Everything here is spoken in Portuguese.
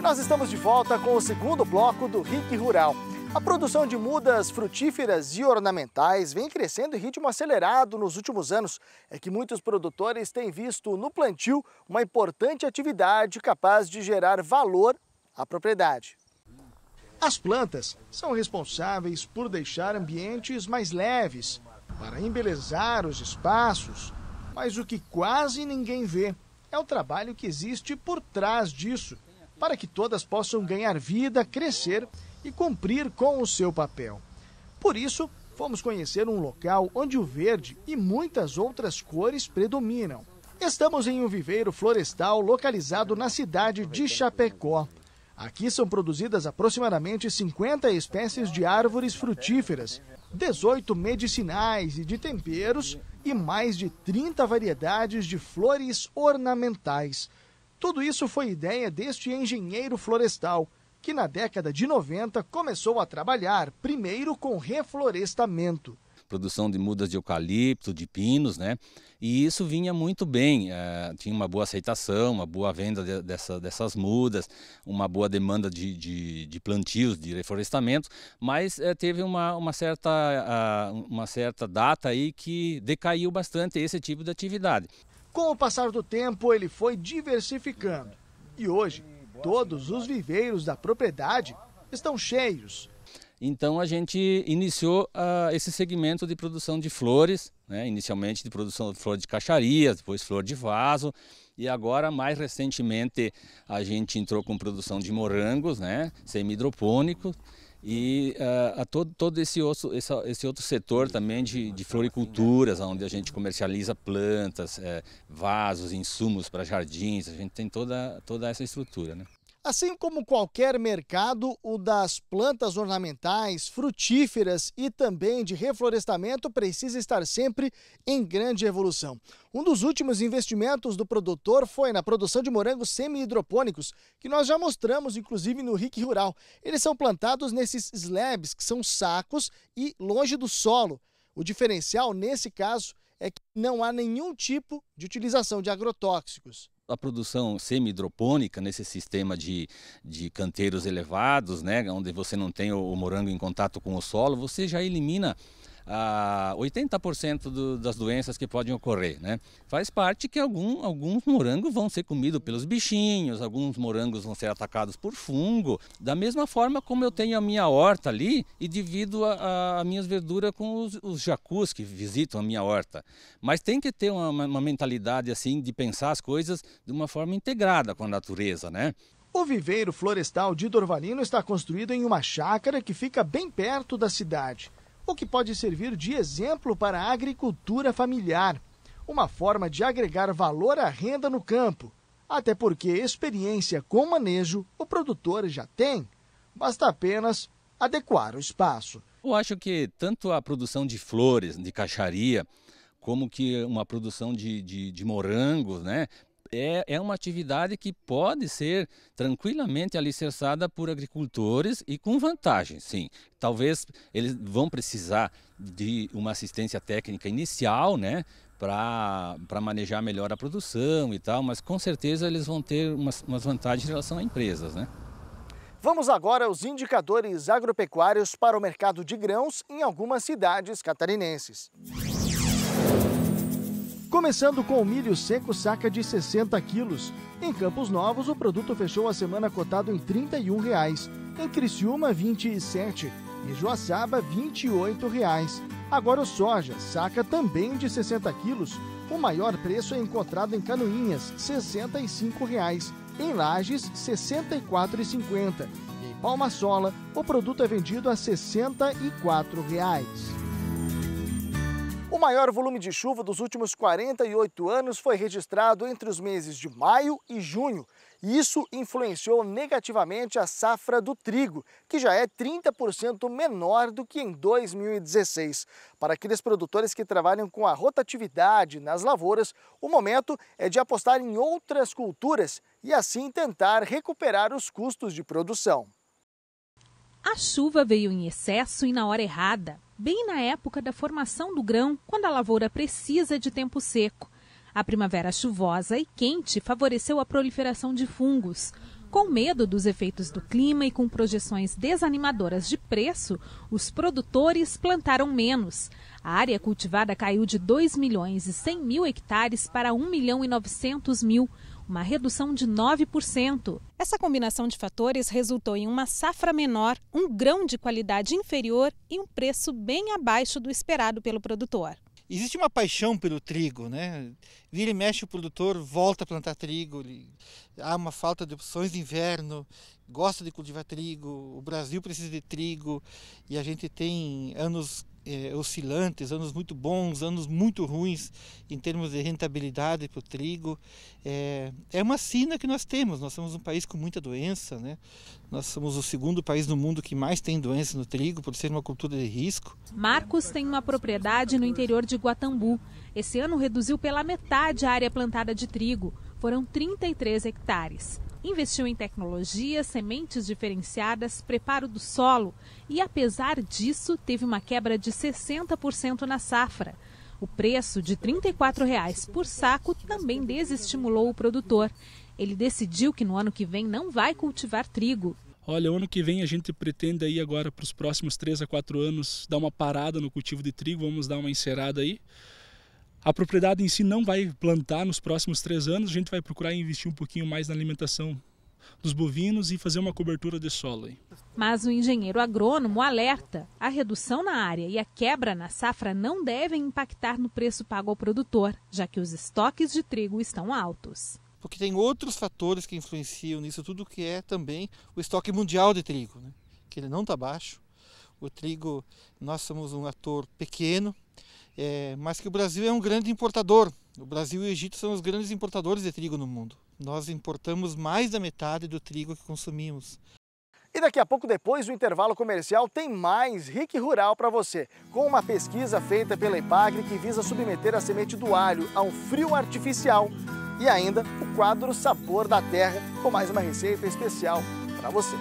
nós estamos de volta com o segundo bloco do RIC Rural. A produção de mudas frutíferas e ornamentais vem crescendo em ritmo acelerado nos últimos anos. É que muitos produtores têm visto no plantio uma importante atividade capaz de gerar valor à propriedade. As plantas são responsáveis por deixar ambientes mais leves, para embelezar os espaços, mas o que quase ninguém vê é o trabalho que existe por trás disso, para que todas possam ganhar vida, crescer e cumprir com o seu papel. Por isso, fomos conhecer um local onde o verde e muitas outras cores predominam. Estamos em um viveiro florestal localizado na cidade de Chapecó. Aqui são produzidas aproximadamente 50 espécies de árvores frutíferas, 18 medicinais e de temperos e mais de 30 variedades de flores ornamentais. Tudo isso foi ideia deste engenheiro florestal, que na década de 90 começou a trabalhar primeiro com reflorestamento. Produção de mudas de eucalipto, de pinos, né? E isso vinha muito bem, tinha uma boa aceitação, uma boa venda dessas mudas, uma boa demanda de plantios, de reflorestamento, mas teve uma certa data aí que decaiu bastante esse tipo de atividade. Com o passar do tempo, ele foi diversificando e hoje todos os viveiros da propriedade estão cheios. Então a gente iniciou esse segmento de produção de flores, né? Inicialmente de produção de flor de caixarias, depois flor de vaso e agora mais recentemente a gente entrou com produção de morangos, né? Semi-hidropônicos e todo esse outro setor também de floriculturas, onde a gente comercializa plantas, vasos, insumos para jardins, a gente tem toda essa estrutura, né? Assim como qualquer mercado, o das plantas ornamentais, frutíferas e também de reflorestamento precisa estar sempre em grande evolução. Um dos últimos investimentos do produtor foi na produção de morangos semi-hidropônicos, que nós já mostramos inclusive no RIC Rural. Eles são plantados nesses slabs, que são sacos e longe do solo. O diferencial nesse caso é que não há nenhum tipo de utilização de agrotóxicos. A produção semi-hidropônica, nesse sistema de canteiros elevados, né, onde você não tem o morango em contato com o solo, você já elimina 80% das doenças que podem ocorrer, né? Faz parte que alguns morangos vão ser comidos pelos bichinhos, alguns morangos vão ser atacados por fungo, da mesma forma como eu tenho a minha horta ali e divido as minhas verduras com os jacus que visitam a minha horta. Mas tem que ter uma mentalidade assim de pensar as coisas de uma forma integrada com a natureza, né? O viveiro florestal de Dorvalino está construído em uma chácara que fica bem perto da cidade, o que pode servir de exemplo para a agricultura familiar, uma forma de agregar valor à renda no campo, até porque experiência com manejo o produtor já tem, basta apenas adequar o espaço. Eu acho que tanto a produção de flores, de caixaria, como que uma produção de morangos, né? É uma atividade que pode ser tranquilamente alicerçada por agricultores e com vantagem, sim. Talvez eles vão precisar de uma assistência técnica inicial, né, para manejar melhor a produção e tal, mas com certeza eles vão ter umas vantagens em relação a empresas, né? Vamos agora aos indicadores agropecuários para o mercado de grãos em algumas cidades catarinenses. Começando com o milho seco saca de 60 quilos. Em Campos Novos, o produto fechou a semana cotado em R$ 31,00. Em Criciúma, R$ 27,00. Em Joaçaba, R$ 28,00. Agora o soja, saca também de 60 quilos. O maior preço é encontrado em Canoinhas, R$ 65,00. Em Lages, R$ 64,50. E em Palma-Sola, o produto é vendido a R$ 64,00. O maior volume de chuva dos últimos 48 anos foi registrado entre os meses de maio e junho. E isso influenciou negativamente a safra do trigo, que já é 30% menor do que em 2016. Para aqueles produtores que trabalham com a rotatividade nas lavouras, o momento é de apostar em outras culturas e assim tentar recuperar os custos de produção. A chuva veio em excesso e na hora errada, bem na época da formação do grão, quando a lavoura precisa de tempo seco. A primavera chuvosa e quente favoreceu a proliferação de fungos. Com medo dos efeitos do clima e com projeções desanimadoras de preço, os produtores plantaram menos. A área cultivada caiu de 2.100.000 hectares para 1.900.000, uma redução de 9%. Essa combinação de fatores resultou em uma safra menor, um grão de qualidade inferior e um preço bem abaixo do esperado pelo produtor. Existe uma paixão pelo trigo, né? Vira e mexe o produtor volta a plantar trigo, há uma falta de opções de inverno, gosta de cultivar trigo, o Brasil precisa de trigo e a gente tem anos oscilantes, anos muito bons, anos muito ruins em termos de rentabilidade para o trigo. É uma sina que nós temos, nós somos um país com muita doença, né? Nós somos o segundo país no mundo que mais tem doença no trigo, por ser uma cultura de risco. Marcos tem uma propriedade no interior de Guatambu. Esse ano reduziu pela metade a área plantada de trigo, foram 33 hectares. Investiu em tecnologia, sementes diferenciadas, preparo do solo e, apesar disso, teve uma quebra de 60% na safra. O preço de R$ 34,00 por saco também desestimulou o produtor. Ele decidiu que no ano que vem não vai cultivar trigo. Olha, o ano que vem a gente pretende aí agora para os próximos 3 a 4 anos dar uma parada no cultivo de trigo, vamos dar uma encerada aí. A propriedade em si não vai plantar nos próximos 3 anos, a gente vai procurar investir um pouquinho mais na alimentação dos bovinos e fazer uma cobertura de solo aí. Mas o engenheiro agrônomo alerta: a redução na área e a quebra na safra não devem impactar no preço pago ao produtor, já que os estoques de trigo estão altos. Porque tem outros fatores que influenciam nisso tudo, que é também o estoque mundial de trigo, né? Que ele não está baixo. O trigo, nós somos um ator pequeno, mas que o Brasil é um grande importador. O Brasil e o Egito são os grandes importadores de trigo no mundo. Nós importamos mais da metade do trigo que consumimos. E daqui a pouco, depois do intervalo comercial, tem mais RIC Rural para você, com uma pesquisa feita pela Epagre que visa submeter a semente do alho a um frio artificial e ainda o quadro Sabor da Terra, com mais uma receita especial para você.